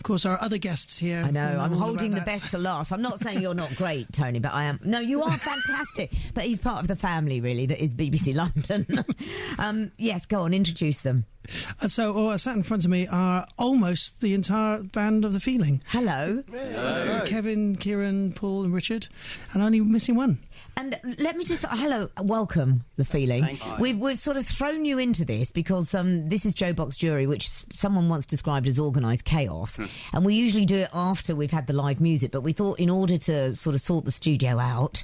Of course, our other guests here. I know, I'm holding the that. best to last. I'm not saying you're not great, Tony, but I am. No, you are fantastic. But he's part of the family, really, that is BBC London. Yes, go on, introduce them. So, sat in front of me are almost the entire band of The Feeling. Hello. Hello. Kevin, Kieran, Paul and Richard, and only missing one. And let me just, welcome The Feeling. Thank you. We've sort of thrown you into this because this is Joe Box Jury, which someone once described as organised chaos. And we usually do it after we've had the live music, but we thought in order to sort of sort the studio out,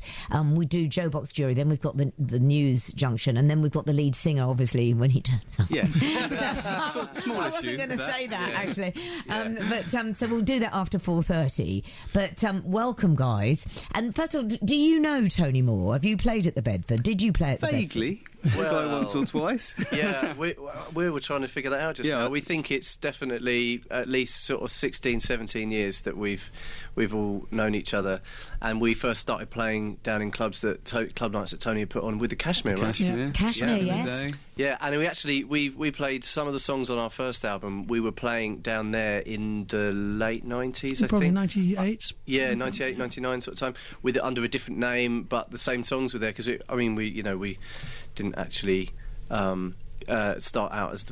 we do Joe Box Jury, then we've got the news junction, and then we've got the lead singer, obviously, when he turns up. Yes. I wasn't going to say that, actually. But so we'll do that after 4:30. But welcome, guys. And first of all, do you know Tony Moore? Have you played at the Bedford? Did you play at the Bedford? Vaguely. Well, once or twice. Yeah, we were trying to figure that out just now. We think it's definitely at least sort of 16, 17 years that we've all known each other, and we first started playing down in clubs club nights that Tony had put on with the Cashmere, right? Cashmere, yes. Yeah, and we played some of the songs on our first album. We were playing down there in the late 90s, I Probably think. 98. Yeah, 98, 99 sort of time, with it under a different name, but the same songs were there because we didn't actually start out as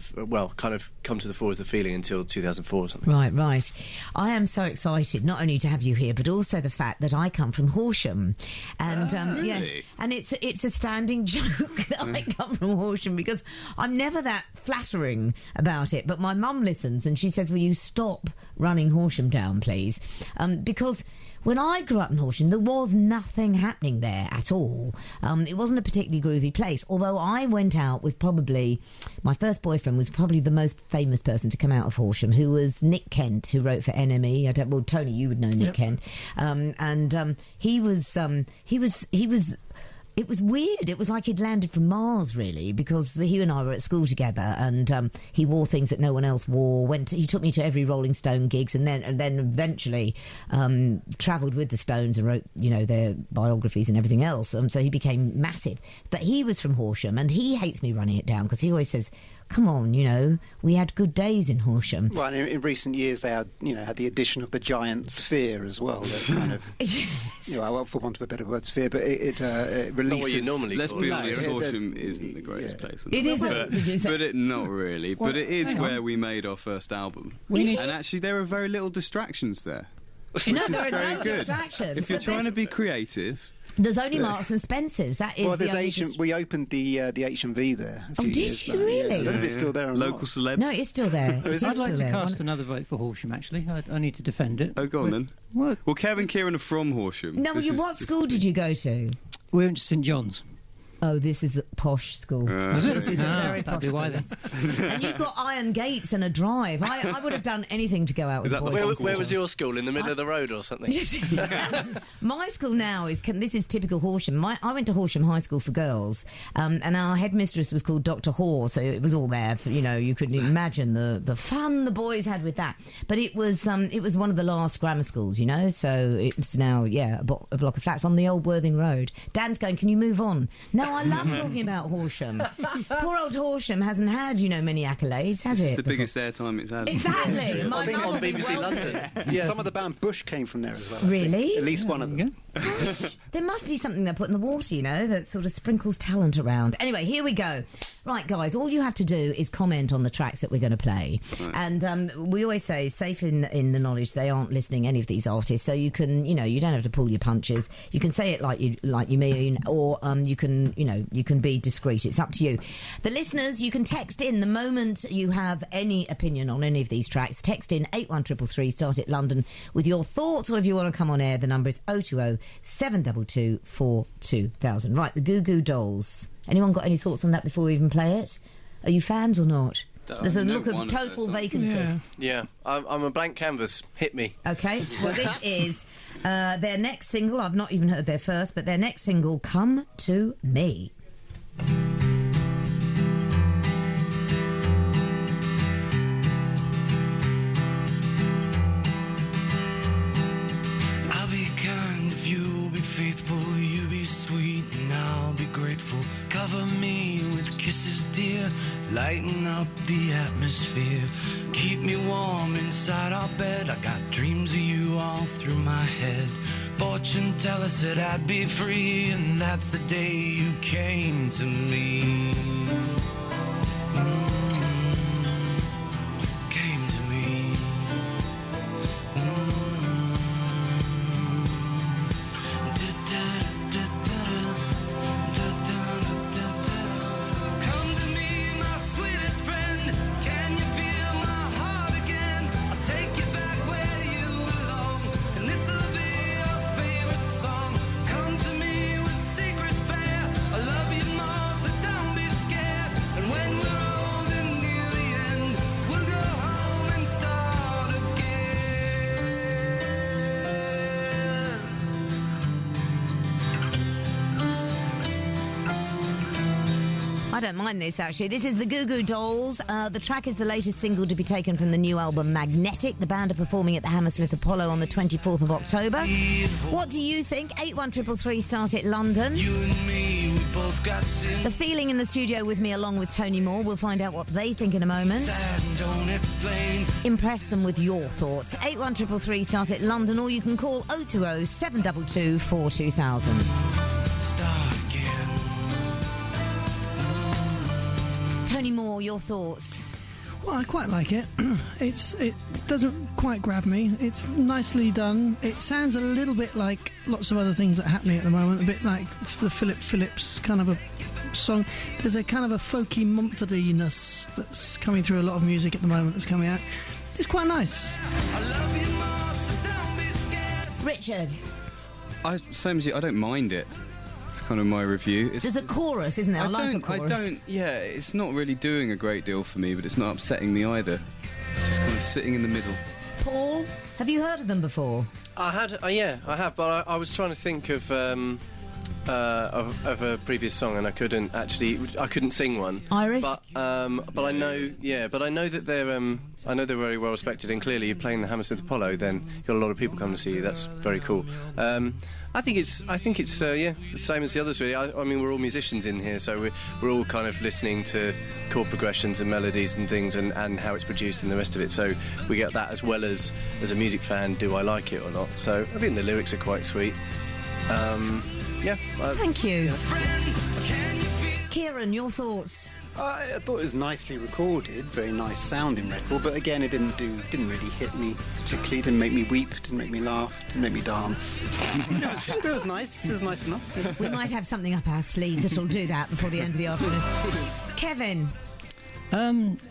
kind of come to the fore as The Feeling until 2004 or something. Right. I am so excited not only to have you here, but also the fact that I come from Horsham, and really? yes, and it's a standing joke that I come from Horsham because I'm never that flattering about it. But my mum listens and she says, "Will you stop running Horsham down, please?" Because when I grew up in Horsham, there was nothing happening there at all. It wasn't a particularly groovy place, although I went out with my first boyfriend was probably the most famous person to come out of Horsham, who was Nick Kent, who wrote for NME. Tony, you would know Nick Kent. He was... It was weird. It was like he'd landed from Mars, really, because he and I were at school together, and he wore things that no one else wore. He took me to every Rolling Stone gigs, and then eventually travelled with the Stones and wrote, their biographies and everything else. So he became massive. But he was from Horsham, and he hates me running it down because he always says, "Come on, we had good days in Horsham." Well, in recent years they had the addition of the giant sphere as well. That kind of, for want of a better word, sphere, but it releases. Not what you normally. Let's call be it. honest, Horsham isn't the greatest place. It isn't. Did you say? But not really. But it is where we made our first album. And actually, there are very little distractions there. No, there are very no good. distractions. If you're trying to be creative. There's only Marks and Spencer's. That is. Well, there's we opened the H&V there. A few years you back. really? Yeah, I don't know if it's still there or Local not. celebs. No, it's still there. I'd like to cast another vote for Horsham, actually. I need to defend it. Oh, go on then. What? Well, Kev and Kieran are from Horsham. No, what school did you go to? We went to St John's. Oh, this is the posh school. Was it? This is a very that'd posh be why school. then. And you've got iron gates and a drive. I would have done anything to go out with that the boys. Where was your school? In the middle of the road or something? My school now this is typical Horsham. I went to Horsham High School for girls, and our headmistress was called Dr. Hoare, so it was all there. You could imagine the fun the boys had with that. But it was one of the last grammar schools, so it's now a block of flats on the old Worthing Road. Dan's going, "Can you move on?" No, I love talking about Horsham. Poor old Horsham hasn't had, many accolades, has it? It's the biggest airtime it's had. Exactly. My I think mum on will be BBC well London. Yeah. Some of the band Bush came from there as well. I Really? think. At least one of them. There must be something they put in the water, that sort of sprinkles talent around. Anyway, here we go. Right, guys, all you have to do is comment on the tracks that we're going to play. Right. And we always say, safe in the knowledge they aren't listening, any of these artists, so you can, you don't have to pull your punches. You can say it like you mean, or you can be discreet. It's up to you. The listeners, you can text in the moment you have any opinion on any of these tracks. Text in 81333, start at London, with your thoughts, or if you want to come on air, the number is 020 722 42000. Right, the Goo Goo Dolls. Anyone got any thoughts on that before we even play it? Are you fans or not? There's a look of total vacancy. Yeah, I'm a blank canvas. Hit me. Okay, well, this is their next single. I've not even heard their first, but their next single, Come to Me. I'll be kind if you'll be faithful, you be sweet and I'll be grateful. Cover me with kisses, dear. Lighten up the atmosphere. Keep me warm inside our bed. I got dreams of you all through my head. Fortune teller said I'd be free, and that's the day you came to me. Came to me. Come to me, my sweetest friend. Can you feel my heart again? I'll take you back where you belong, and this'll be your favorite song. Come to me with secrets bare. I love you more, so don't be scared. And when we're old and near the end, we'll go home and start again. I don't mind this, actually. This is the Goo Goo Dolls. The track is the latest single to be taken from the new album Magnetic. The band are performing at the Hammersmith Apollo on the 24th of October. What do you think? 81333 start at London. You and me, we both got sin. The Feeling in the studio with me along with Tony Moore. We'll find out what they think in a moment. Sad and don't explain. Impress them with your thoughts. 81333 start at London, or you can call 020 722 42000. Start again. Tony Moore, your thoughts? Well, I quite like it. It doesn't quite grab me. It's nicely done. It sounds a little bit like lots of other things that are happening at the moment. A bit like the Philip Phillips kind of a song. There's a kind of a folky Mumfordiness that's coming through a lot of music at the moment that's coming out. It's quite nice. I love you more, so don't be scared. Richard, Same as you, I don't mind it. It's kind of my review. there's a chorus, isn't there? I like a chorus. Yeah, it's not really doing a great deal for me, but it's not upsetting me either. It's just kind of sitting in the middle. Paul, have you heard of them before? I have, but I was trying to think of a previous song, and I couldn't sing one. Iris? But I know that they're very well respected, and clearly you're playing the Hammersmith Apollo, then you've got a lot of people coming to see you. That's very cool. I think it's the same as the others, really. I mean, we're all musicians in here, so we're all kind of listening to chord progressions and melodies and things, and how it's produced and the rest of it. So we get that as well as a music fan. Do I like it or not? So I think the lyrics are quite sweet. Thank you. Kieran, your thoughts? I thought it was nicely recorded, very nice sounding record, but again, it didn't really hit me particularly. Didn't make me weep, didn't make me laugh, didn't make me dance. It was nice. It was nice enough. We might have something up our sleeve that'll do that before the end of the afternoon. Kevin.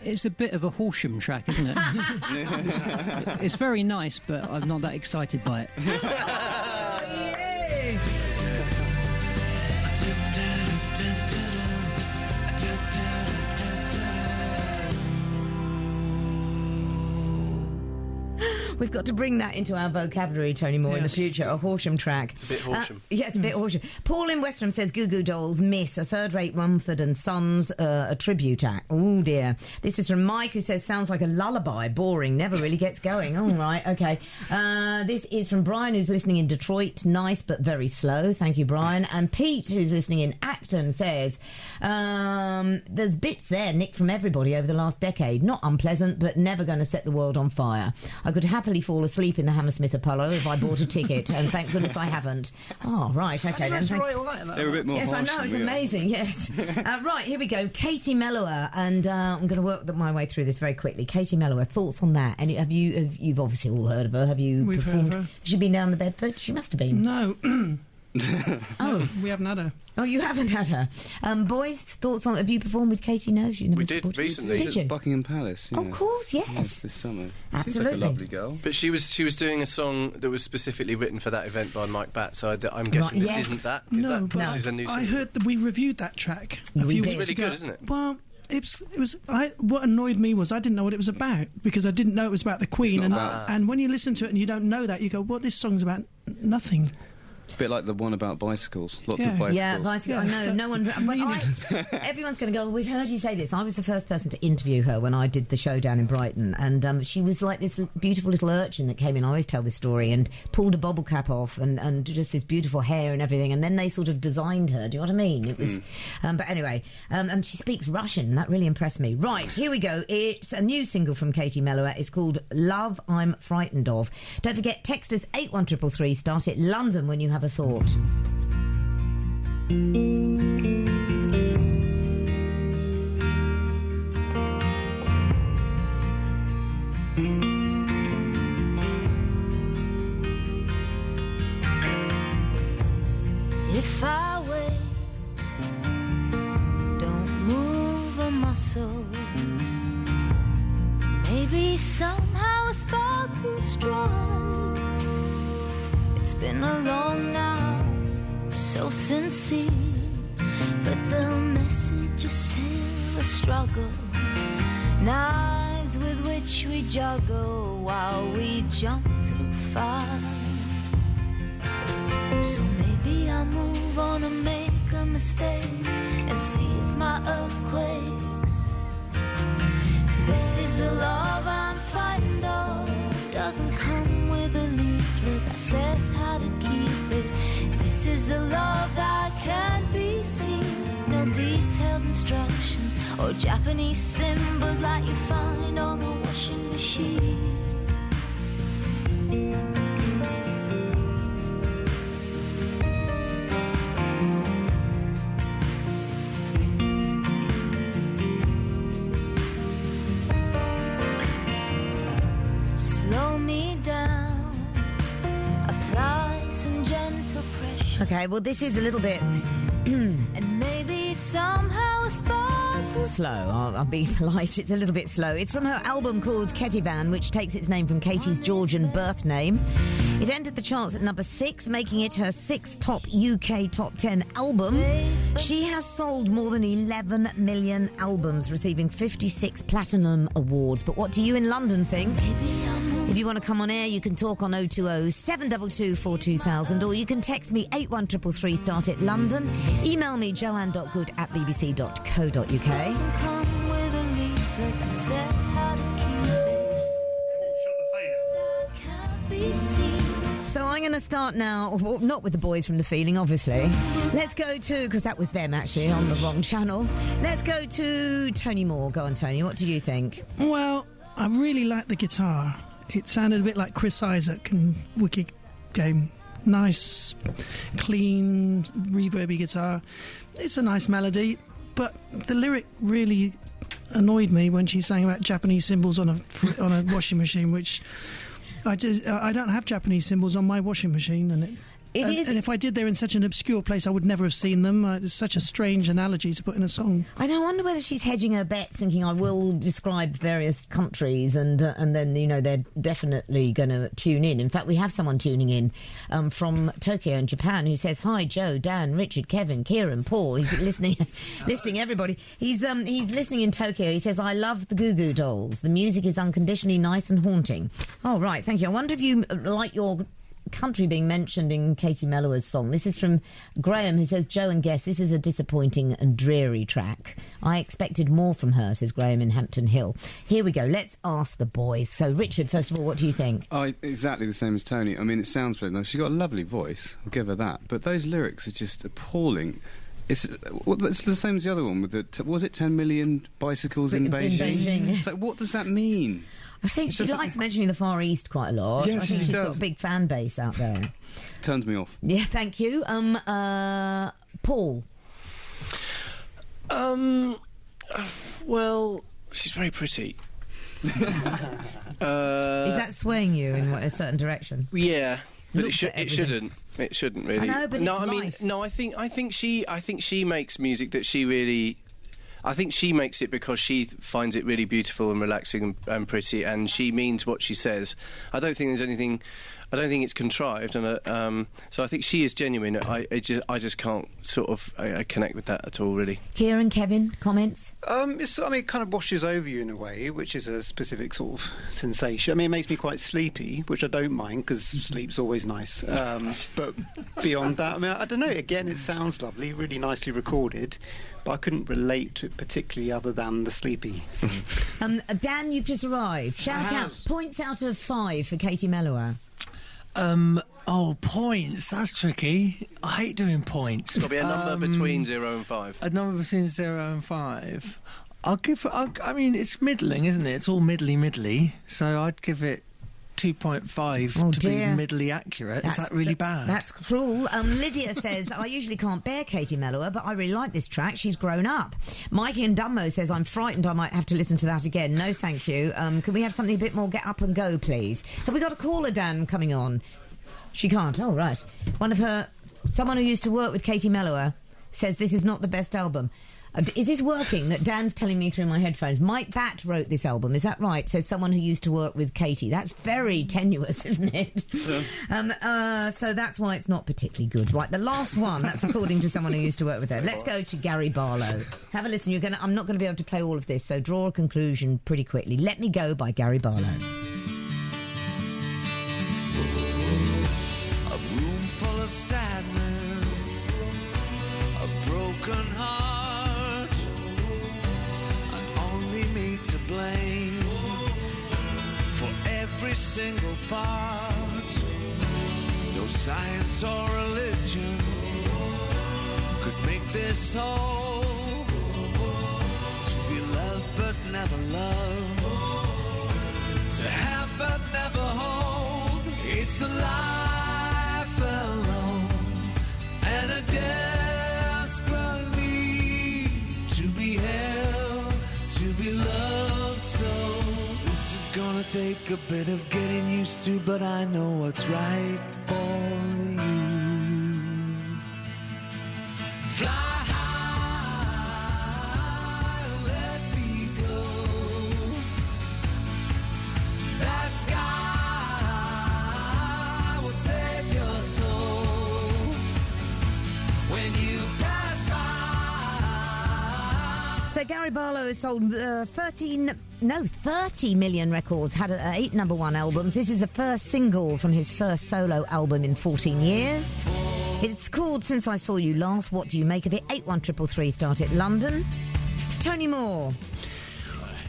It's a bit of a Horsham track, isn't it? It's very nice, but I'm not that excited by it. We've got to bring that into our vocabulary, Tony Moore, in the future. A Horsham track. It's a bit Horsham. It's a bit Horsham. Paul in West Ham says Goo Goo Dolls miss a third-rate Mumford and Sons a tribute act. Oh dear. This is from Mike, who says sounds like a lullaby. Boring. Never really gets going. All right. Okay. This is from Brian, who's listening in Detroit. Nice but very slow. Thank you, Brian. And Pete, who's listening in Acton, says there's bits there nicked from everybody over the last decade. Not unpleasant, but never going to set the world on fire. I could happily fall asleep in the Hammersmith Apollo if I bought a ticket, and thank goodness I haven't. Oh, right, okay then. They were a bit more Yes, I know, it's amazing, yes. Right, here we go. Katie Mellower, and I'm going to work my way through this very quickly. Katie Mellower, thoughts on that? And you've obviously all heard of her. Have you We've performed? heard of her. Has she been down the Bedford? She must have been. No. Oh, we haven't had her. Oh, you haven't had her. Boys, thoughts on... Have you performed with Katie? No, she never We did supported recently. Did you? Buckingham Palace. Oh, of course, yes. This summer. Absolutely. Seems like a lovely girl. But she was doing a song that was specifically written for that event by Mike Batt, so I'm guessing Right, this yes. isn't that. But This is a new I single. heard that we reviewed that track a We few did. weeks It's really ago. good, isn't it? Well, what annoyed me was I didn't know what it was about, because I didn't know it was about the Queen, not and about- and when you listen to it and you don't know that, you go, "What? This song's about nothing." A bit like the one about bicycles. Lots of bicycles. Yeah, bicycle. I know. No one. But everyone's going to go, well, we've heard you say this. I was the first person to interview her when I did the show down in Brighton, and she was like this beautiful little urchin that came in. I always tell this story, and pulled a bobble cap off, and just this beautiful hair and everything. And then they sort of designed her. Do you know what I mean? It was. But anyway, and she speaks Russian. That really impressed me. Right, here we go. It's a new single from Katie Melua. It's called Love I'm Frightened Of. Don't forget, text us 81333. Start it London when you have a thought. If I wait, don't move a muscle, maybe somehow a spark will strike. It's been a long night, so sincere, but the message is still a struggle. Knives with which we juggle while we jump through fire. So maybe I move on and make a mistake and see if my earth quakes. This is the love I'm frightened of. Doesn't come with a leaflet that says how to keep it. This is the love that can't be seen. No detailed instructions or Japanese symbols like you find on a washing machine. Slow me down, apply some gentle pressure. Okay, well, this is a little bit And maybe somehow a spark will slow. I'll be polite. It's a little bit slow. It's from her album called Ketivan, which takes its name from Katie's Georgian birth name. It entered the charts at number 6, making it her 6th top UK top 10 album. She has sold more than 11 million albums, receiving 56 platinum awards. But what do you in London think? If you want to come on air, you can talk on 020 722 42000, or you can text me 81333, start it London. Email me joanne.good@bbc.co.uk. doesn't come with a leaflet that says how to keep it. Can't be seen. So I'm going to start now, well, not with the boys from The Feeling, obviously. Let's go to, because that was them actually on the wrong channel. Let's go to Tony Moore. Go on, Tony. What do you think? Well, I really like the guitar. It sounded a bit like Chris Isaak and Wicked Game. Nice, clean, reverby guitar. It's a nice melody, but the lyric really annoyed me when she sang about Japanese symbols on a washing machine, which I don't have Japanese symbols on my washing machine, and and if I did, they're in such an obscure place, I would never have seen them. It's such a strange analogy to put in a song. I know. I wonder whether she's hedging her bets, thinking I will describe various countries, and then they're definitely going to tune in. In fact, we have someone tuning in from Tokyo in Japan who says, "Hi, Joe, Dan, Richard, Kevin, Kieran, Paul." He's listening, listing everybody. He's listening in Tokyo. He says, "I love the Goo Goo Dolls. The music is unconditionally nice and haunting." Oh, right, thank you. I wonder if you like your country being mentioned in Katie Melua's song. This is from Graham, who says, "Joe and Guess, this is a disappointing and dreary track. I expected more from her," says Graham in Hampton Hill. Here we go. Let's ask the boys. So, Richard, first of all, what do you think? Exactly the same as Tony. I mean, it sounds brilliant. She's got a lovely voice. I'll give her that. But those lyrics are just appalling. It's the same as the other one with was it 10 million bicycles in Beijing? Yes. So what does that mean? I think she likes mentioning the Far East quite a lot. Yes, I think she she's does. got a big fan base out there. Turns me off. Yeah, thank you. Paul. Well, she's very pretty. Is that swaying you in a certain direction? Yeah, but Looks at it shouldn't. It shouldn't really. I know, but no, it's I mean, life. no. I think she makes music that she really. I think she makes it because she finds it really beautiful and relaxing and pretty, and she means what she says. I don't think it's contrived, and so I think she is genuine. I just can't sort of connect with that at all, really. Kieran, Kevin, comments? It kind of washes over you in a way, which is a specific sort of sensation. I mean, it makes me quite sleepy, which I don't mind because sleep's always nice. But beyond that, I mean, I don't know. Again, it sounds lovely, really nicely recorded, but I couldn't relate to it particularly other than the sleepy thing. Dan, you've just arrived. Shout out points out of 5 for Katie Mellower. Points. That's tricky. I hate doing points. It's got to be a number between 0 and 5. A number between 0 and 5. I mean, it's middling, isn't it? It's all middly. So I'd give it 2.5 to be middly accurate. Is that really bad? That's cruel. Lydia says, I usually can't bear Katie Mellower, but I really like this track. She's grown up. Mikey and Dumbo says, I'm frightened I might have to listen to that again. No, thank you. Can we have something a bit more get up and go, please? Have we got a caller, Dan, coming on? She can't. Oh, right. Someone who used to work with Katie Mellower says this is not the best album. Is this working that Dan's telling me through my headphones? Mike Batt wrote this album, is that right? Says someone who used to work with Katie. That's very tenuous, isn't it? Yeah. So that's why it's not particularly good. Right, the last one, that's according to someone who used to work with her. Let's go to Gary Barlow. Have a listen. I'm not going to be able to play all of this, so draw a conclusion pretty quickly. Let Me Go by Gary Barlow. A room full of sadness, a broken heart, to blame for every single part. No science or religion could make this whole. To be loved but never loved, to have but never hold. It's a life alone and a desperate need to be held, to be loved. So this is gonna take a bit of getting used to, but I know what's right for you. Fly high, let me go. That sky will save your soul when you pass by. So Gary Barlow has sold 30 million records, had 8 number 1 albums. This is the first single from his first solo album in 14 years. It's called Since I Saw You Last. What do you make of it? 81333 start at London. Tony Moore.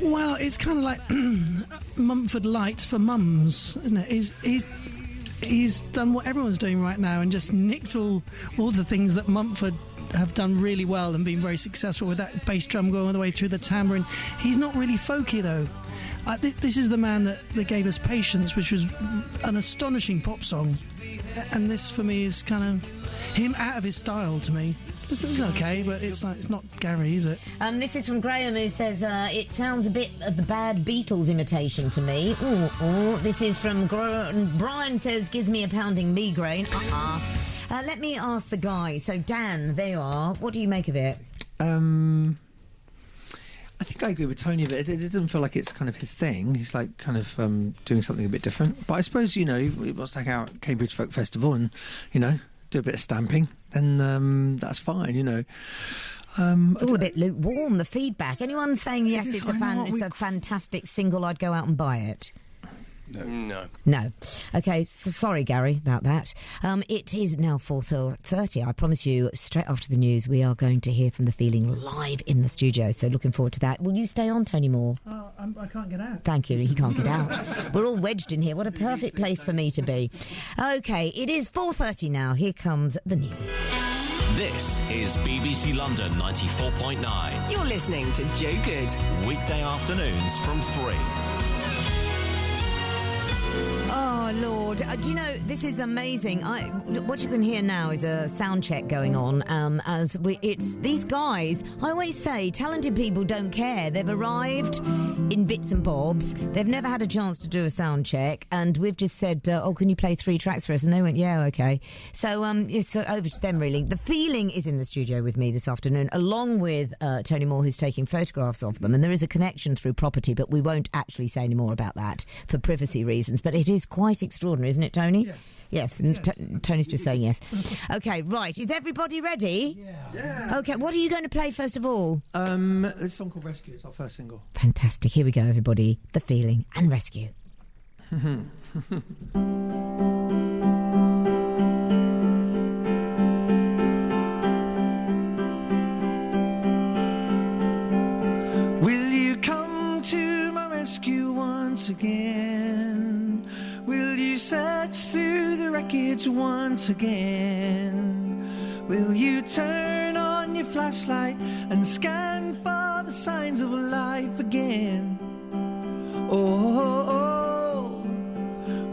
Well, it's kind of like Mumford Light for mums, isn't it? He's done what everyone's doing right now and just nicked all the things that Mumford have done really well and been very successful with that bass drum going all the way through the tambourine. He's not really folky, though. This is the man that gave us Patience, which was an astonishing pop song. And this, for me, is kind of him out of his style to me. It's okay, but it's not Gary, is it? This is from Graham, who says, it sounds a bit of the bad Beatles imitation to me. This is from Brian says, gives me a pounding migraine. Let me ask the guy. So, Dan, there you are. What do you make of it? I think I agree with Tony, but it doesn't feel like it's kind of his thing. He's like kind of doing something a bit different. But I suppose, he wants to take out Cambridge Folk Festival and, do a bit of stamping, then that's fine, It's all a bit lukewarm, the feedback. Anyone saying, yes, it's a fantastic single, I'd go out and buy it? No. Okay, so sorry, Gary, about that. It is now 4:30. I promise you, straight after the news, we are going to hear from The Feeling live in the studio, so looking forward to that. Will you stay on, Tony Moore? Oh, I can't get out. Thank you, he can't get out. We're all wedged in here. What a perfect place for me to be. Okay, it is 4:30 now. Here comes the news. This is BBC London 94.9. You're listening to Joe Good. Weekday afternoons from 3. Oh, Lord. Do you know, this is amazing. What you can hear now is a sound check going on. It's these guys. I always say, talented people don't care. They've arrived in bits and bobs. They've never had a chance to do a sound check, and we've just said, can you play 3 tracks for us? And they went, yeah, okay. So it's over to them, really. The Feeling is in the studio with me this afternoon, along with Tony Moore, who's taking photographs of them. And there is a connection through property, but we won't actually say any more about that for privacy reasons. But it is quite extraordinary, isn't it, Tony? Yes. And Tony's just saying yes. Okay, right. Is everybody ready? Yeah. Okay, what are you going to play first of all? This song called Rescue. It's our first single. Fantastic. Here we go, everybody. The Feeling and Rescue. Will you come to my rescue once again? Will you search through the wreckage once again? Will you turn on your flashlight and scan for the signs of life again? Oh,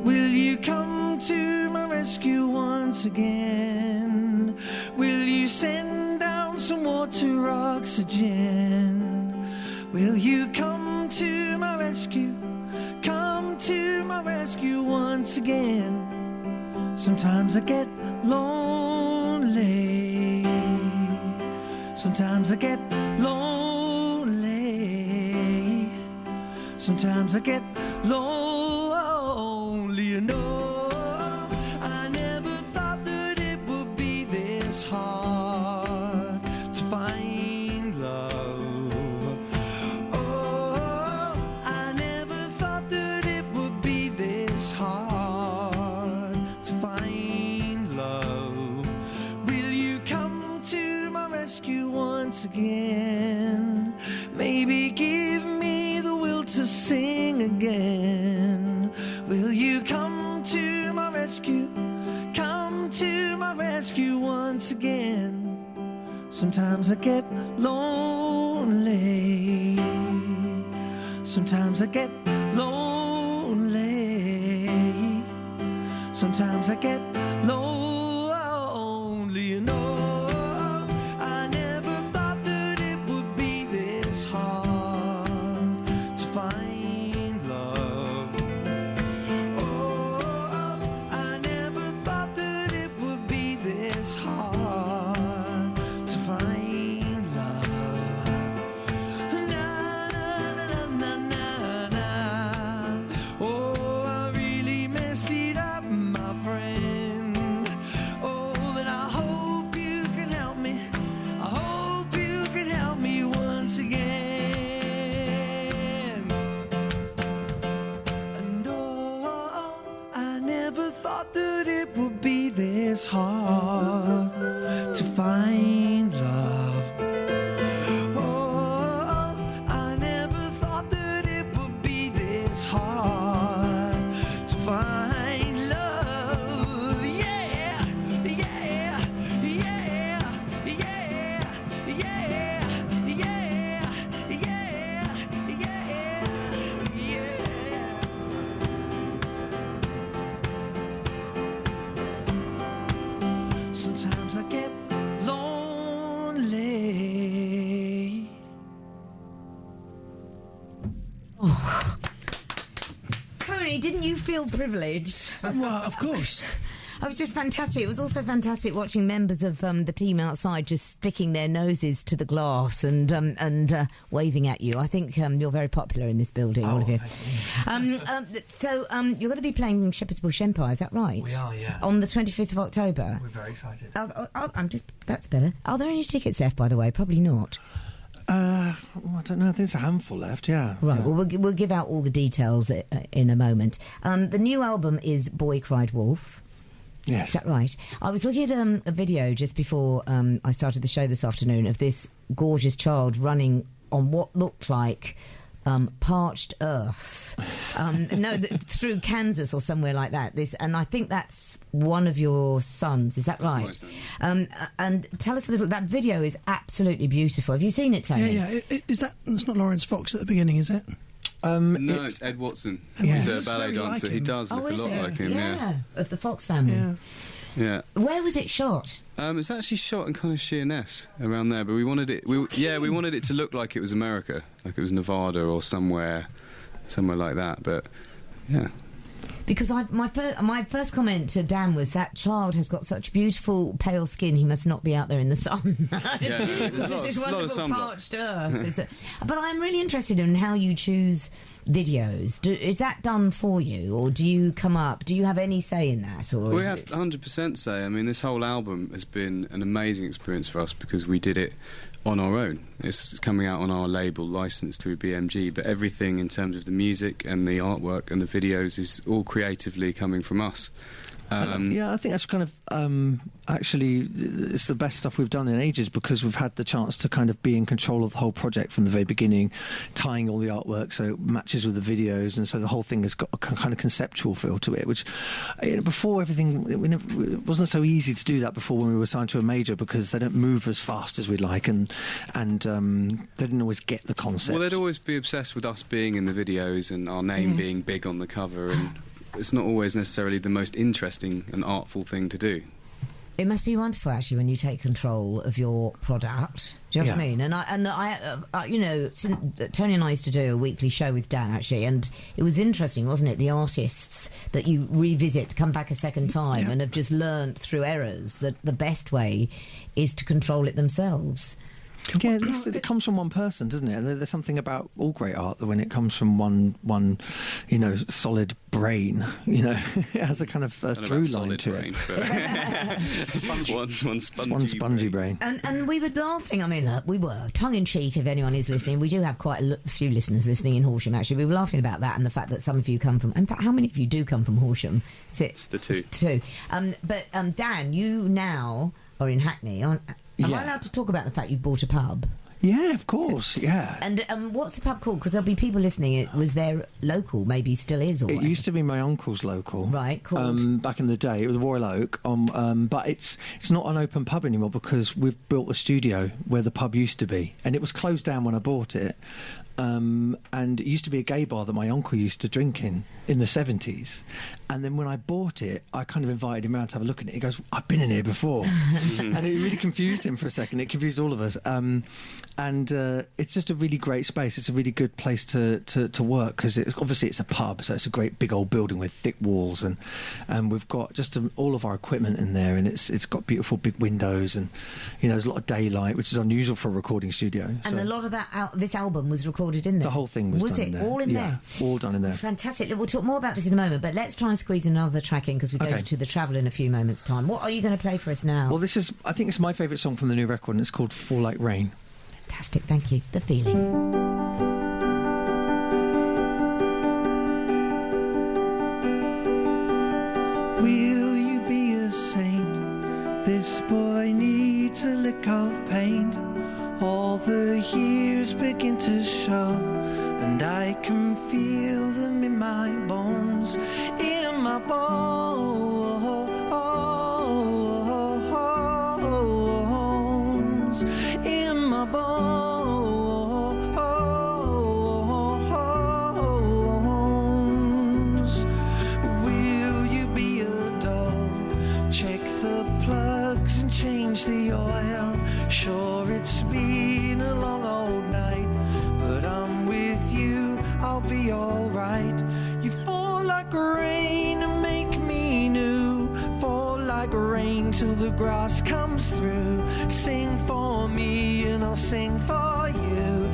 will you come to my rescue once again? Will you send down some water oxygen? Will you come to my rescue? Come to my rescue once again. Sometimes I get lonely. Sometimes I get lonely. Sometimes I get lonely. And oh, I never thought that it would be this hard to find love. Oh, I never thought that it would be this hard to find love. Will you come to my rescue once again? Maybe give me the will to sing again. Will you come to my rescue? Come to my rescue once again. Sometimes I get lonely. Sometimes I get lonely. Sometimes I get lonely. And oh, I never thought that it would be this hard to find love. Oh, I never thought that it would be this hard to find love. Na na na na na na. Oh, I really messed it up, my friend. Oh, but I hope you can help me. I hope you can help me once again. And oh, I never thought that it would be this hard to find love. Oh, I never thought that it would be this hard to find love. Yeah, yeah, yeah, yeah, yeah, yeah, yeah, yeah, yeah. Sometimes I get lonely. Tony, didn't you feel privileged? Well, of course. It was just fantastic. It was also fantastic watching members of the team outside just sticking their noses to the glass and waving at you. I think you're very popular in this building, all of you. So you're going to be playing Shepherd's Bush Empire, is that right? We are, yeah. On the 25th of October. We're very excited. That's better. Are there any tickets left, by the way? Probably not. I don't know. There's a handful left, yeah. Right, Yeah. well, we'll give out all the details in a moment. The new album is Boy Cried Wolf. Yes. Is that right? I was looking at a video just before I started the show this afternoon of this gorgeous child running on what looked like parched earth. Through Kansas or somewhere like that. And I think that's one of your sons. Is that right? That's my son. And tell us a little. That video is absolutely beautiful. Have you seen it, Tony? Yeah. Is that? It's not Lawrence Fox at the beginning, is it? No, it's Ed Watson. Yeah. He's a Looks ballet very like dancer. He him. does look a is lot it? like him. Yeah. Of the Fox family. Yeah. Where was it shot? It's actually shot in kind of Sheerness around there, but we wanted it. We wanted it to look like it was America, like it was Nevada or somewhere like that. But yeah. Because my first comment to Dan was that child has got such beautiful pale skin. He must not be out there in the sun. Yeah, This is a lot of wonderful sunblock. parched earth. But I'm really interested in how you choose videos. Is that done for you, or do you come up? Do you have any say in that? Or We have 100% say. I mean, this whole album has been an amazing experience for us because we did it on our own. It's coming out on our label, licensed through BMG, but everything in terms of the music and the artwork and the videos is all creatively coming from us. Yeah, I think that's kind of actually it's the best stuff we've done in ages because we've had the chance to kind of be in control of the whole project from the very beginning, tying all the artwork so it matches with the videos, and so the whole thing has got a kind of conceptual feel to it, which before everything it wasn't so easy to do that before when we were signed to a major because they don't move as fast as we'd like, and they didn't always get the concept. Well, they'd always be obsessed with us being in the videos and our name being big on the cover, and it's not always necessarily the most interesting and artful thing to do. It must be wonderful, actually, when you take control of your product. Do you know what I mean? And I you know, Tony and I used to do a weekly show with Dan, actually, and it was interesting, wasn't it? The artists that you revisit, come back a second time, and have just learnt through errors that the best way is to control it themselves. Yeah, it comes from one person, doesn't it? And there's something about all great art that when it comes from one, you know, solid brain, you know, it has a kind of through line to brain, it. one spongy brain. And we were laughing. I mean, look, we were tongue in cheek. If anyone is listening, we do have quite a few listeners listening in Horsham. Actually, we were laughing about that and the fact that some of you come from. In fact, how many of you do come from Horsham? It's the two. It's two. But Dan, you now are in Hackney, aren't? Am I allowed to talk about the fact you've bought a pub? Yeah, of course, yeah. And what's the pub called? Because there'll be people listening. It was there local, maybe still is. Or it used to be my uncle's local, right? Called back in the day, it was Royal Oak. But it's not an open pub anymore because we've built the studio where the pub used to be, and it was closed down when I bought it. And it used to be a gay bar that my uncle used to drink in the 70s. And then when I bought it, I kind of invited him around to have a look at it. He goes, "I've been in here before." And it really confused him for a second. It confused all of us. And it's just a really great space. It's a really good place to work because obviously it's a pub, so it's a great big old building with thick walls, and we've got just all of our equipment in there, and it's got beautiful big windows, and you know there's a lot of daylight, which is unusual for a recording studio. And a lot of this album was recorded in there. The whole thing was done it in there. all in there? All done in there. Fantastic. We'll talk more about this in a moment, but let's try and squeeze another track in because we go to the Travel in a few moments' time. What are you going to play for us now? Well, I think it's my favourite song from the new record, and it's called Fall Like Rain. Fantastic, thank you. The Feeling. Will you be a saint? This boy needs a lick of paint. All the years begin to show, and I can feel them in my bones, in my bones, in my bones. Will you be a doll? Check the plugs and change the oil. Sure, it's been a long old night, but I'm with you, I'll be alright. You fall like rain and make me new. Fall like rain till the grass comes through. Sing for me and I'll sing for you.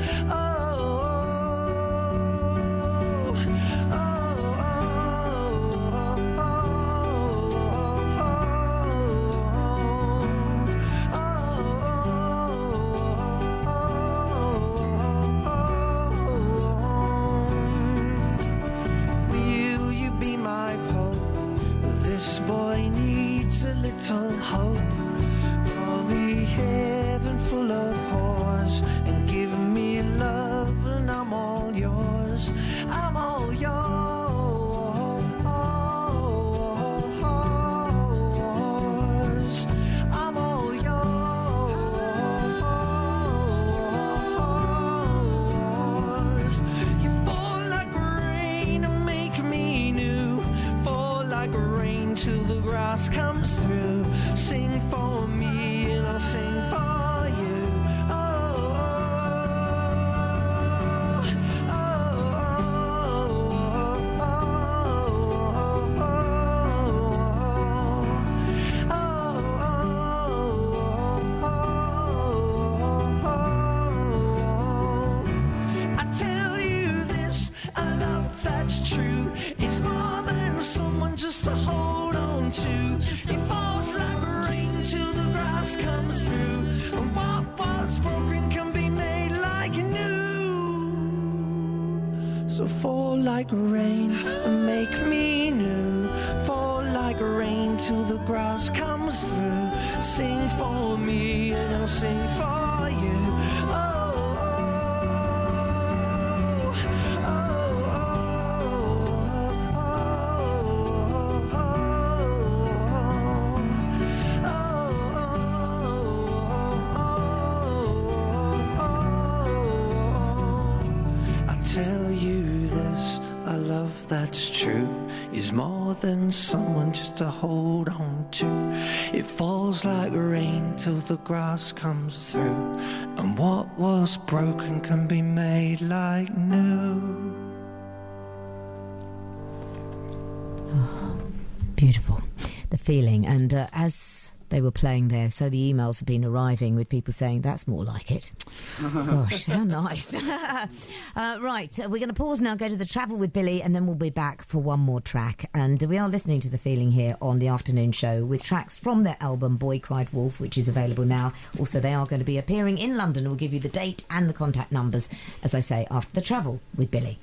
Little hope, probably heaven full of whores, and give me love and I'm all yours, I'm all yours, I'm all yours. You fall till the grass comes through. Sing for me and I'll sing for you. I tell you this, a love that's true is more than someone just to hold on to. It falls like rain till the grass comes through, and what was broken can be made like new. So fall like rain and make me new. Fall like rain till the grass comes through. Sing for me and I'll sing for you. Tell you this, a love that's true is more than someone just to hold on to. It falls like rain till the grass comes through, and what was broken can be made like new. Oh, beautiful, the feeling. And as they were playing there, so the emails have been arriving with people saying that's more like it. Gosh, how nice. Right, we're going to pause now, go to the travel with Billy, and then we'll be back for one more track. And we are listening to The Feeling here on the afternoon show with tracks from their album Boy Cried Wolf, which is available now. Also, they are going to be appearing in London. We'll give you the date and the contact numbers, as I say, after the travel with Billy.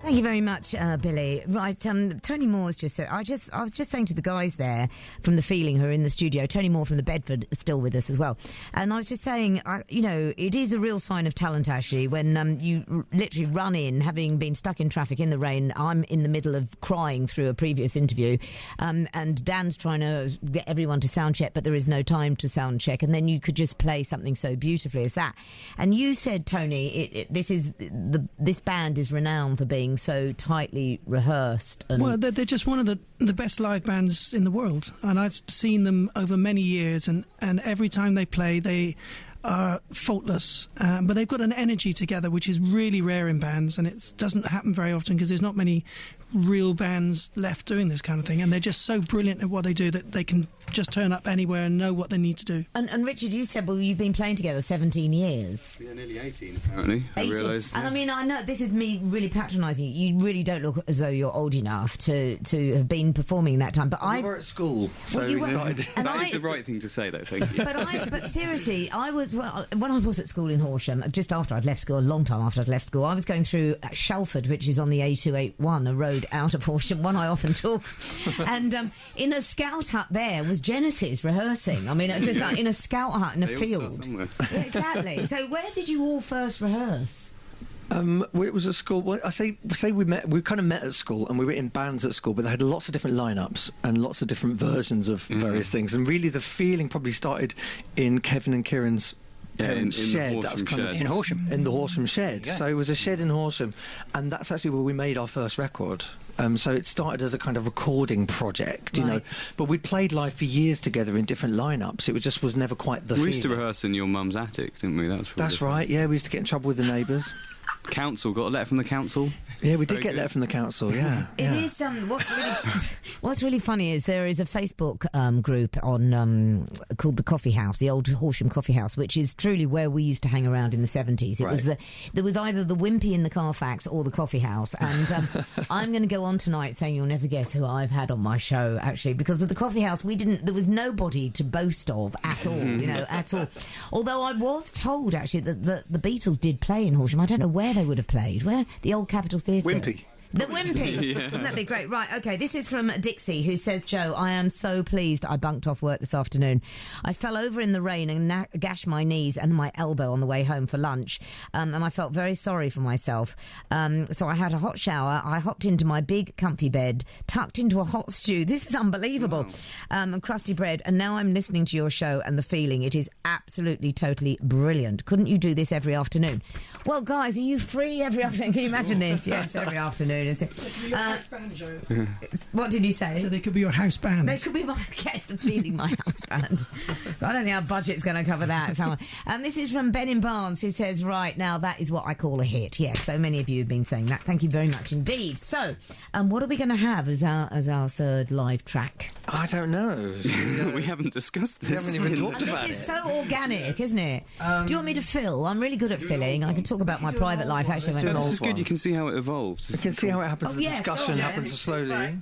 Thank you very much, Billy. Right, Tony Moore's just said, I was just saying to the guys there from The Feeling who are in the studio, Tony Moore from the Bedford is still with us as well, and I was just saying, it is a real sign of talent, actually, when you literally run in, having been stuck in traffic in the rain. I'm in the middle of crying through a previous interview, and Dan's trying to get everyone to sound check, but there is no time to sound check, and then you could just play something so beautifully as that. And you said, Tony, this band is renowned for being so tightly rehearsed. And well, they're just one of the best live bands in the world, and I've seen them over many years, and every time they play, they are faultless, but they've got an energy together which is really rare in bands, and it doesn't happen very often because there's not many real bands left doing this kind of thing, and they're just so brilliant at what they do that they can just turn up anywhere and know what they need to do. And Richard, you said, well, you've been playing together 17 years. Yeah, nearly 18 apparently. 18. I realised. And I mean, I know this is me really patronising you. You really don't look as though you're old enough to have been performing that time. But we were at school, so we started. That is the right thing to say, though. Thank you. But seriously, when I was at school in Horsham, just after I'd left school, a long time after I'd left school, I was going through Shalford, which is on the A281, a road out of Horsham, one I often took. And in a scout hut there was Genesis rehearsing. I mean, just like in a scout hut in a field. Yeah, exactly. So where did you all first rehearse? It was at school. Well, I say we met. We kind of met at school, and we were in bands at school. But they had lots of different lineups and lots of different versions of various things. And really, the feeling probably started in Kevin and Kieran's shed. That was kind of in Horsham. In the Horsham shed. Yeah. So it was a shed in Horsham, and that's actually where we made our first record. So it started as a kind of recording project, you know. But we'd played live for years together in different lineups. It was never quite the. We used to rehearse in your mum's attic, didn't we? That's right. Yeah, we used to get in trouble with the neighbours. Council, got a letter from the council. Yeah, we did get a letter from the council. Yeah, it is. What's really funny is there is a Facebook group on called the Coffee House, the old Horsham Coffee House, which is truly where we used to hang around in the 70s. There was either the Wimpy in the Carfax or the Coffee House, and I'm going to go on tonight saying you'll never guess who I've had on my show, actually, because at the Coffee House there was nobody to boast of at all, at all. Although I was told actually that the Beatles did play in Horsham. I don't know where they would have played. Where? The old Capitol Theatre. Wimpy. The Wimpy. Yeah. Wouldn't that be great? Right, OK, this is from Dixie, who says, Joe, I am so pleased I bunked off work this afternoon. I fell over in the rain and gashed my knees and my elbow on the way home for lunch, and I felt very sorry for myself. So I had a hot shower, I hopped into my big comfy bed, tucked into a hot stew. This is unbelievable. Wow. And crusty bread, and now I'm listening to your show and The Feeling. It is absolutely, totally brilliant. Couldn't you do this every afternoon? Well, guys, are you free every afternoon? Can you imagine this? Yes, every afternoon. it is. What did you say? So they could be your house band. They could be my guess the feeling my house band. I don't think our budget's going to cover that. This is from Ben in Barnes, who says, right, now that is what I call a hit. Yes, so many of you have been saying that. Thank you very much indeed. So, what are we going to have as our third live track? I don't know. We haven't discussed this. We haven't even talked about it. This is so organic, isn't it? Do you want me to fill? I'm really good at filling. I can talk about my private life. Actually, This is good. You can see how it evolves. You can see how it happens. The discussion happens slowly.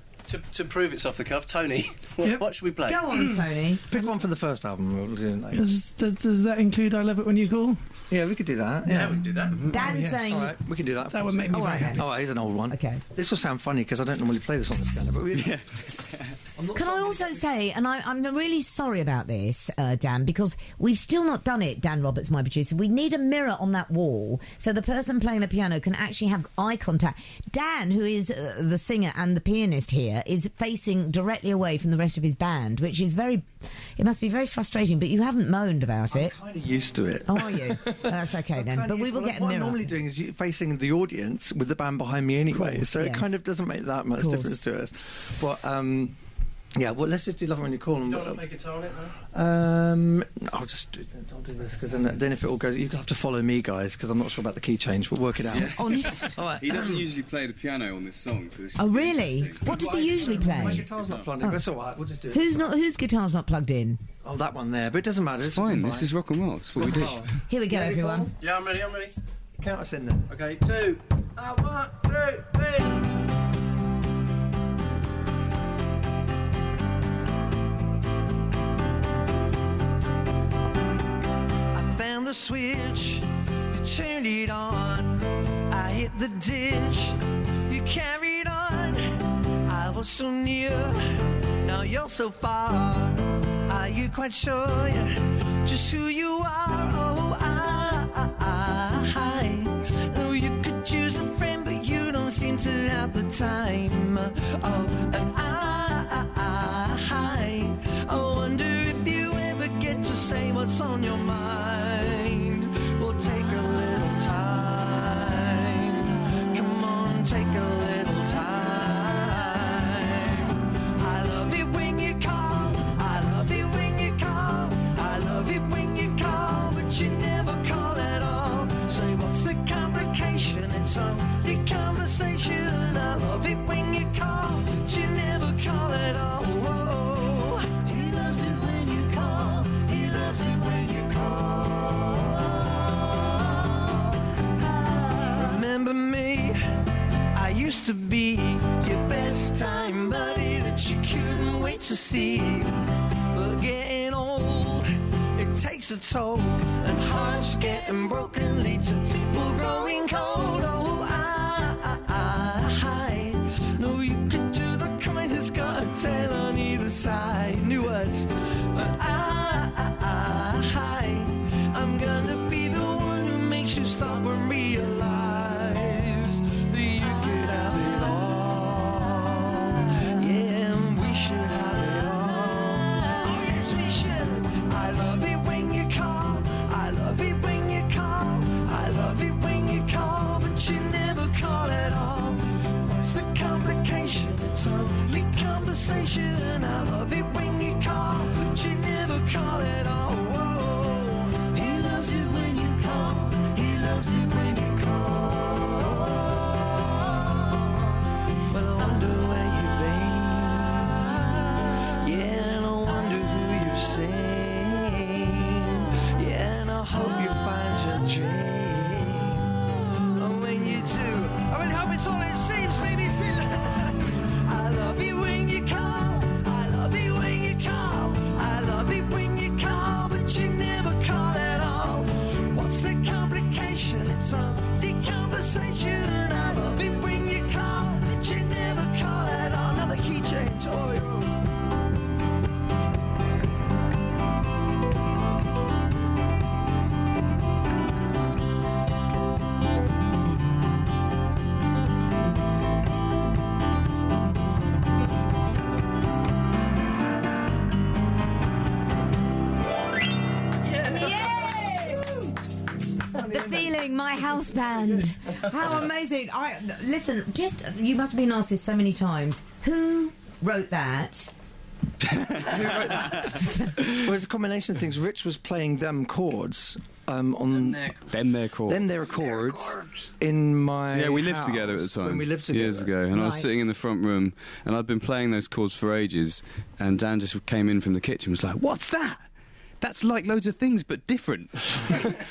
To prove it's off the cuff, Tony, what should we play? Go on, Tony. Pick one from the first album. We'll do it later. Does that include I Love It When You Call? Yeah, we could do that. Yeah, we can do that. Dan's saying... All right, we can do that. That would make me very happy. Oh, here's an old one. Okay. This will sound funny because I don't normally play this on the piano, but we... Can I also say, and I'm really sorry about this, Dan, because we've still not done it, Dan Roberts, my producer. We need a mirror on that wall so the person playing the piano can actually have eye contact. Dan, who is the singer and the pianist here, is facing directly away from the rest of his band, which is it must be very frustrating, but you haven't moaned about it. I'm kind of used to it. Oh, are you? That's okay then. But we will get a mirror. What I'm normally doing is facing the audience with the band behind me anyway, Course, so yes. It kind of doesn't make that much difference to us. But yeah, well, let's just do Love It When You Call. You don't want to make a guitar on it, no? I'll do this because then if it all goes, you have to follow me, guys, because I'm not sure about the key change. We'll work it out. Honest. He doesn't usually play the piano on this song. So this Oh, really? What does he usually My play? guitar's not plugged in, but it's all right. We'll just do it. Whose guitar's not plugged in? Oh, that one there, but it doesn't matter. It's fine. This is rock and roll. It's what we do. Here we go, everyone. Yeah, I'm ready. Count us in then. Okay, 2. 1, 2, 3. The switch, you turned it on. I hit the ditch, you carried on. I was so near, now you're so far. Are you quite sure just who you are? Oh, I know you could use a friend, but you don't seem to have the time. Oh, and I wonder if you ever get to say what's on your mind. We'll take a little time. Come on, take a little time. I love it when you call. I love it when you call. I love it when you call, but you never call at all. Say, what's the complication? It's only conversation. I love it when you call, but you never call at all. Whoa. He loves it when you call. He loves it when you call. Remember me? I used to be your best time buddy that you couldn't wait to see. But getting old, it takes a toll, and hearts getting broken lead to people growing cold. Oh, I know you could do the kindest, got a tail on either side. New words, but I'm gonna be the one who makes you stop and realize that you could have it all. Yeah, and we should have it all. Oh yes, we should. I love it when you call. I love it when you call. I love it when you call, but you never call at all. So what's the complication? It's only conversation. I love it when you call, but you never call at all. Whoa. He loves it when you call. He loves it when you call. Well, I wonder where you've been. Yeah, and I wonder who you've seen. Yeah, and I hope you find your dream. And when you do, I really hope it's all it seems, baby. I love it when you call. I love it when you call. I love it when you call. Feeling, my house band. How amazing. Listen, you must have been asked this so many times. Who wrote that? Well, it's a combination of things. Rich was playing them chords on them their chords in my we lived house together at the time when we lived together years ago, and I was sitting in the front room and I'd been playing those chords for ages, and Dan just came in from the kitchen and was like, "What's that? That's like loads of things but different,"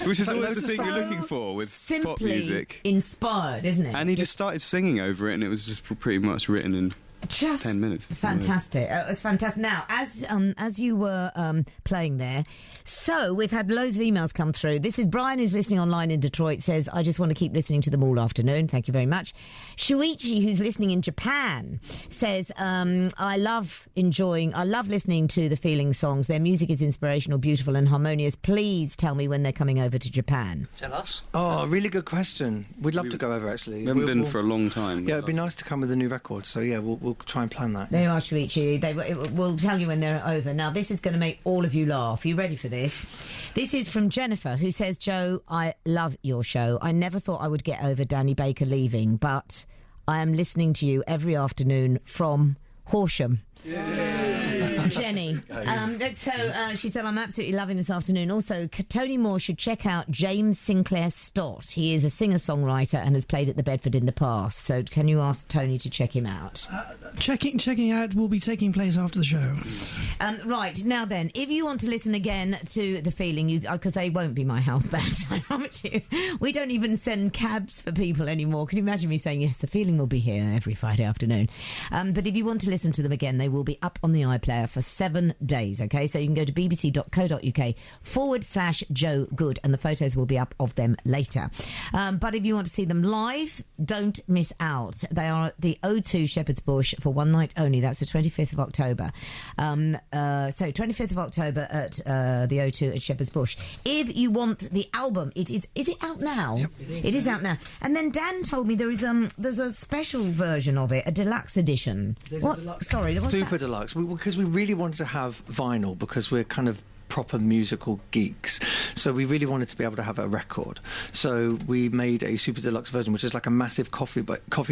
which is always the thing you're looking for with pop music. Inspired, isn't it? And he just started singing over it, and it was just pretty much written in just 10 minutes. Fantastic. It was fantastic. Now, as you were playing there, so we've had loads of emails come through. This is Brian, who's listening online in Detroit, says, I just want to keep listening to them all afternoon. Thank you very much. Shuichi, who's listening in Japan, says, I love listening to the Feeling songs. Their music is inspirational, beautiful and harmonious. Please tell me when they're coming over to Japan. Tell us. Oh, really good question. We'd love to go over, actually. We haven't been for a long time. Yeah, it'd be nice to come with a new record, so yeah, we'll try and plan that. There you are, Shuichi. We'll tell you when they're over. Now, this is going to make all of you laugh. Are you ready for this? This is from Jennifer, who says, Joe, I love your show. I never thought I would get over Danny Baker leaving, but I am listening to you every afternoon from Horsham. Jenny. She said, I'm absolutely loving this afternoon. Also, Tony Moore should check out James Sinclair Stott. He is a singer-songwriter and has played at the Bedford in the past. So can you ask Tony to check him out? Checking out will be taking place after the show. Right, now then, if you want to listen again to The Feeling, because they won't be my house band, I promise you. We don't even send cabs for people anymore. Can you imagine me saying, yes, The Feeling will be here every Friday afternoon. But if you want to listen to them again, they will be up on the iPlayer for 7 days, okay? So you can go to bbc.co.uk/Joe Good, and the photos will be up of them later. But if you want to see them live, don't miss out. They are at the O2 Shepherd's Bush for one night only. That's the 25th of October. So 25th of October at the O2 at Shepherd's Bush. If you want the album, is it out now? Yep. It is out now. And then Dan told me there's a special version of it, a deluxe edition. What? Sorry, what's Super that? deluxe. Because we really wanted to have vinyl, because we're kind of proper musical geeks, so we really wanted to be able to have a record. So we made a super deluxe version, which is like a massive coffee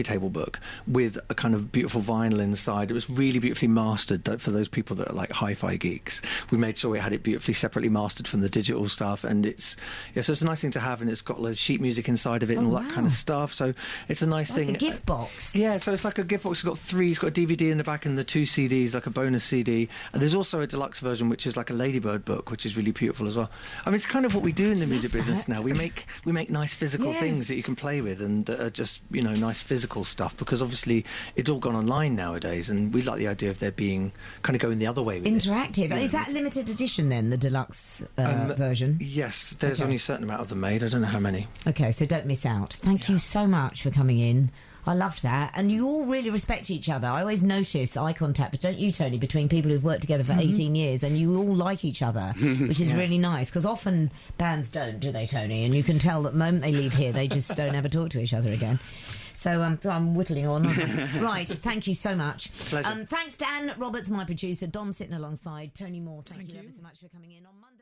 table book with a kind of beautiful vinyl inside. It was really beautifully mastered for those people that are like hi-fi geeks. We made sure we had it beautifully separately mastered from the digital stuff, and so it's a nice thing to have, and it's got like sheet music inside of it and all that kind of stuff. So it's a nice thing. Like a gift box. Yeah, so it's like a gift box. It's got a DVD in the back and the 2 CDs, like a bonus CD. And there's also a deluxe version, which is like a Ladybird book, which is really beautiful as well. I mean, it's kind of what we do in the music business now. We make nice physical things that you can play with, and that are just, nice physical stuff, because obviously it's all gone online nowadays, and we like the idea of there being kind of going the other way with interactive. it. Is that limited edition then, the deluxe version? Yes, there's only a certain amount of them made. I don't know how many. Okay, so don't miss out. Thank you so much for coming in. I loved that. And you all really respect each other. I always notice eye contact, but don't you, Tony, between people who've worked together for 18 years, and you all like each other, which is really nice, because often bands don't, do they, Tony? And you can tell that the moment they leave here, they just don't ever talk to each other again. So I'm whittling on. Right, thank you so much. Pleasure. Thanks, Dan Roberts, my producer. Dom sitting alongside. Tony Moore, thank you ever so much for coming in on Monday.